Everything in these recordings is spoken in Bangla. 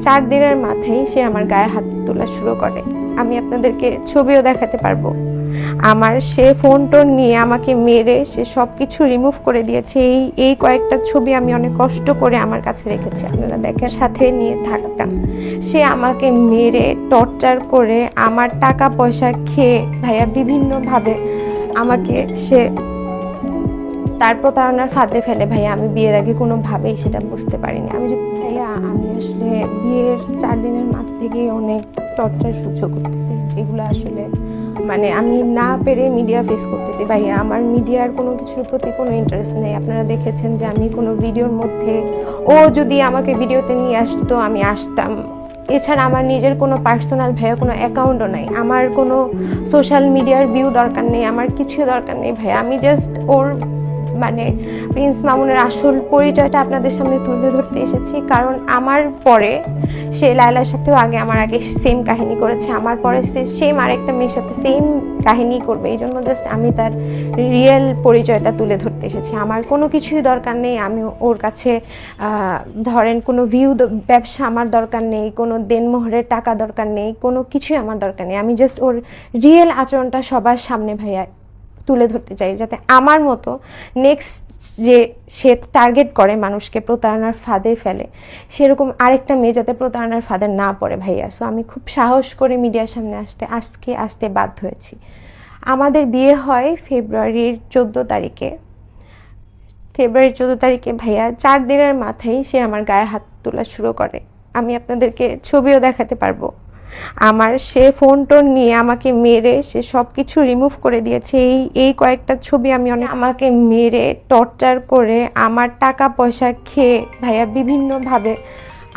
4 দিনের মাথায় সে আমার গায়ে হাত তোলা শুরু করে। আমি আপনাদেরকে ছবিও দেখাতে পারবো। আমার সে ফোন টোন নিয়ে আমাকে মেরে সে সবকিছু রিমুভ করে দিয়েছে। এই কয়েকটা ছবি আমি অনেক কষ্ট করে আমার কাছে রেখেছি, আপনারা দেখেন। সাথে নিয়ে থাকতাম। সে আমাকে মেরে টর্চার করে আমার টাকা পয়সা খেয়ে ভাইয়া বিভিন্নভাবে আমাকে সে তার প্রতারণার ফাঁদে ফেলে। ভাইয়া আমি বিয়ের আগে কোনোভাবেই সেটা বুঝতে পারিনি। ভাইয়া আমি আসলে বিয়ের 4 দিনের মাথা থেকেই অনেক টর্চার সহ্য করতেছি, যেগুলো আসলে মানে আমি না পেরে মিডিয়া ফেস করতেছি। ভাইয়া আমার মিডিয়ার কোনো কিছুর প্রতি কোনো ইন্টারেস্ট নেই। আপনারা দেখেছেন যে আমি কোনো ভিডিওর মধ্যে ও যদি আমাকে ভিডিওতে নিয়ে আসতো আমি আসতাম। এছাড়া আমার নিজের কোনো পার্সোনাল ভাইয়া কোনো অ্যাকাউন্টও নাই। আমার কোনো সোশ্যাল মিডিয়ার ভিউ দরকার নেই, আমার কিছু দরকার নেই ভাইয়া। আমি জাস্ট ওর মানে প্রিন্স মামুনের আসল পরিচয়টা আপনাদের সামনে তুলে ধরতে এসেছি, কারণ আমার পরে সে লায়লার সাথেও আমার আগে সেম কাহিনী করেছে, আমার পরে সে সেম আরেকটা মেয়ের সাথে সেম কাহিনী করবে। এই জন্য জাস্ট আমি তার রিয়েল পরিচয়টা তুলে ধরতে এসেছি। আমার কোনো কিছুই দরকার নেই। আমি ওর কাছে ধরেন কোনো ভিউ ব্যবসা আমার দরকার নেই, কোনো দেনমোহরের টাকা দরকার নেই, কোনো কিছুই আমার দরকার নেই। আমি জাস্ট ওর রিয়েল আচরণটা সবার সামনে ভাইয়া তুলে ধরতে চাই, যাতে আমার মতো নেক্সট যে সে টার্গেট করে মানুষকে প্রতারণার ফাঁদে ফেলে, সেরকম আরেকটা মেয়ে যাতে প্রতারণার ফাঁদে না পড়ে ভাইয়া। সো আমি খুব সাহস করে মিডিয়ার সামনে আসতে বাধ্য হয়েছি। আমাদের বিয়ে হয় ফেব্রুয়ারির 14 তারিখে। ফেব্রুয়ারির 14 তারিখে ভাইয়া 4 দিনের মাথায় সে আমার গায়ে হাত তোলা শুরু করে। আমি আপনাদেরকে ছবিও দেখাতে পারবো। আমার সে ফোন টোন নিয়ে আমাকে মেরে সে সবকিছু রিমুভ করে দিয়েছে। এই কয়েকটা ছবি আমি আমাকে মেরে টর্চার করে আমার টাকা পয়সা খেয়ে ভাইয়া বিভিন্নভাবে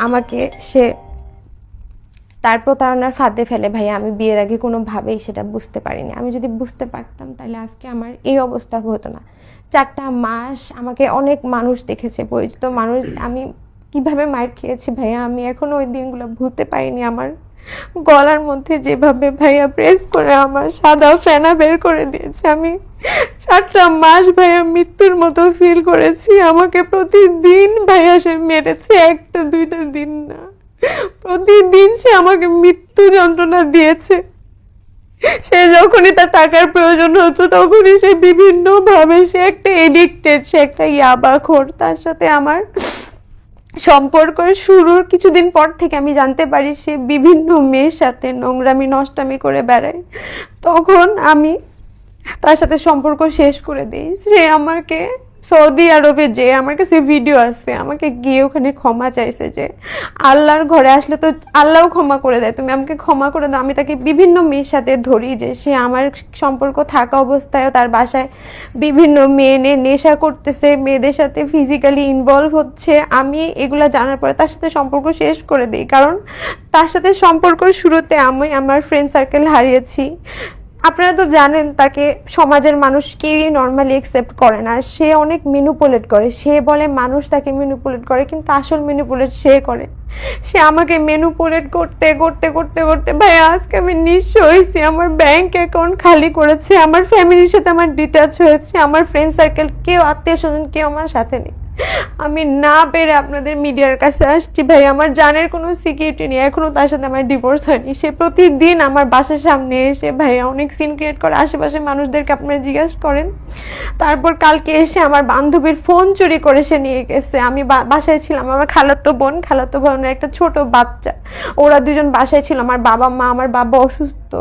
আমাকে সে তার প্রতারণার ফাঁদে ফেলে। ভাইয়া আমি বিয়ের আগে কোনোভাবেই সেটা বুঝতে পারিনি। আমি যদি বুঝতে পারতাম তাহলে আজকে আমার এই অবস্থা হতো না। 4টা মাস আমাকে অনেক মানুষ দেখেছে, পরিচিত মানুষ। আমি কিভাবে মার খেয়েছি ভাইয়া, আমি এখনো ওই দিনগুলো ভুলতে পারিনি। আমার গলার মধ্যে যেভাবে ভাইয়া প্রেস করে আমার সাদা ফেনা বের করে দিয়েছে, আমি 4টা মাস ভাইয়া মৃত্যুর মতো ফিল করেছি। আমাকে প্রতিদিন ভাইয়া সে মেরেছে, 1টা 2টা দিন না, প্রতিদিন সে আমাকে মৃত্যু যন্ত্রণা দিয়েছে। সে যখনই তার টাকার প্রয়োজন হতো তখনই সে বিভিন্নভাবে সে একটা এডিক্টেড, সে একটা ইয়াবাখোর। তার সাথে আমার সম্পর্ক শুরুর কিছুদিন পর থেকে আমি জানতে পারি সে বিভিন্ন মেয়ের সাথে নোংরামি নষ্টামি করে বেড়ায়। তখন আমি তার সাথে সম্পর্ক শেষ করে দিই। সে আমাকে সৌদি আরবে যে আমার কাছে ভিডিও আছে, আমাকে গিয়ে ওখানে ক্ষমা চাইছে যে আল্লাহর ঘরে আসলে তো আল্লাহও ক্ষমা করে দেয়, তুমি আমাকে ক্ষমা করে দাও। আমি তাকে বিভিন্ন মেয়ের সাথে ধরি যে সে আমার সম্পর্ক থাকা অবস্থায়ও তার বাসায় বিভিন্ন মেয়ে নেশা করতেছে, মেয়েদের সাথে ফিজিক্যালি ইনভলভ হচ্ছে। আমি এগুলা জানার পরে তার সাথে সম্পর্ক শেষ করে দিই, কারণ তার সাথে সম্পর্ক শুরুতে আমি আমার ফ্রেন্ড সার্কেল হারিয়েছি। আপনারা তো জানেন তাকে সমাজের মানুষ কেউই নর্মালি অ্যাকসেপ্ট করে না। সে অনেক ম্যানিপুলেট করে, সে বলে মানুষ তাকে ম্যানিপুলেট করে, কিন্তু আসল ম্যানিপুলেট সে করে। সে আমাকে ম্যানিপুলেট করতে করতে করতে করতে ভাই আজকে আমি নিঃস্ব হয়েছি। আমার ব্যাংক অ্যাকাউন্ট খালি করেছে, আমার ফ্যামিলির সাথে আমার ডিটাচ হয়েছে, আমার ফ্রেন্ড সার্কেল কেউ আত্মীয় স্বজন কেউ আমার সাথে নেই। আমি না পেরে আপনাদের মিডিয়ার কাছে আসছি ভাই। আমার জানের কোনো সিকিউরিটি নেই, এখনো তার সাথে আমার ডিভোর্স হয়নি। সে প্রতিদিন আমার বাসার সামনে এসে ভাইয়া অনেক সিন ক্রিয়েট করে, আশেপাশে মানুষদেরকে আপনারা জিজ্ঞাসা করেন। তারপর কালকে এসে আমার বান্ধবীর ফোন চুরি করে সে নিয়ে গেছে। আমি বাসায় ছিলাম, আমার খালাতো বোনের একটা ছোট বাচ্চা, ওরা দুজন বাসায় ছিল। আমার বাবা অসুস্থ,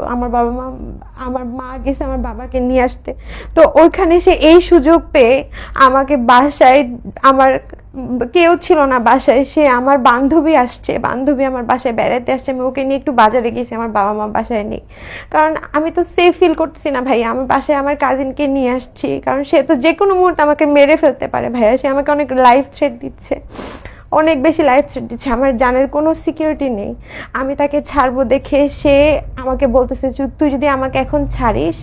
আমার মা গেছে আমার বাবাকে নিয়ে আসতে। তো ওইখানে সে এই সুযোগ পেয়ে আমাকে বাসায়, আমার কেউ ছিল না বাসায়, সে আমার বান্ধবী আমার বাসায় বেড়াতে আসছে। আমি ওকে নিয়ে একটু বাজারে গেছি, আমার বাবা মা বাসায় নেই, কারণ আমি তো সেফ ফিল করতেছি না ভাইয়া। আমি বাসায় আমার কাজিনকে নিয়ে আসছি, কারণ সে তো যে কোনো মুহূর্তে আমাকে মেরে ফেলতে পারে ভাইয়া। সে আমাকে অনেক লাইফ থ্রেট দিচ্ছে, অনেক বেশি লাইফ থ্রেট দিচ্ছে। আমার জানের কোনো সিকিউরিটি নেই। আমি তাকে ছাড়বো দেখে সে আমাকে বলতেছে তুই যদি আমাকে এখন ছাড়িস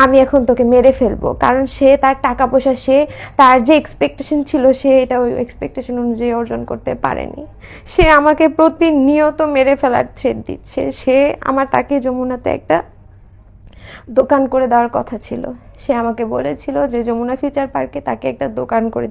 আমি এখন তোকে মেরে ফেলবো, কারণ সে তার টাকা পয়সা, সে তার যে এক্সপেকটেশন ছিল সে এটা ওই এক্সপেকটেশন অনুযায়ী অর্জন করতে পারেনি। সে আমাকে প্রতিনিয়ত মেরে ফেলার থ্রেট দিচ্ছে। তাকে যমুনাতে একটা দোকান করে দেওয়ার কথা ছিল। সে আমাকে বলেছিল যে যমুনা ফিউচার পার্কে তাকে একটা দোকান করে